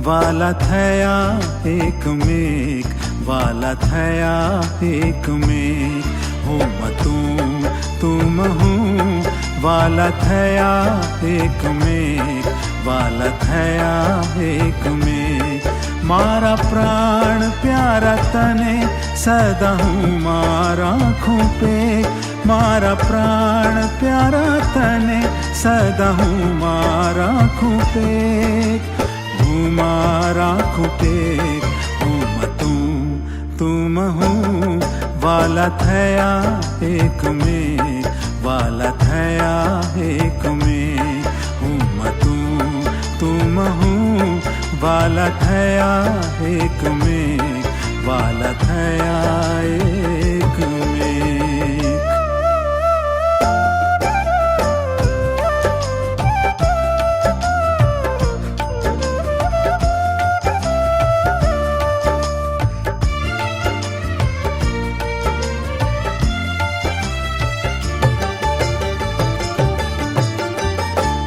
વાલા થયા એકમેક, વાલા થયા એકમેક. હું તું હું, વાલા થયા એકમેક, વાલા થયા એકમેક. મારા પ્રાણ પ્યારા તને સદા હું રાખું પેક. મારા પ્રાણ પ્યારા તને સદા હું રાખું પેક. હું રાખું પેક. તું હું, વાલા થયા એકમેક, વાલા થયા એકમેક. તું હું, વાલા થયા એકમેક, વાલા થયા એકમેક.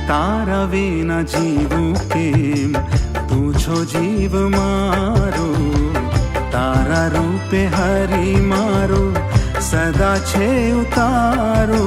તારા વિના જીવું કેમ, તું છો જીવ મારો. તારા રૂપે હરી મારો સદા છે ઉતારો.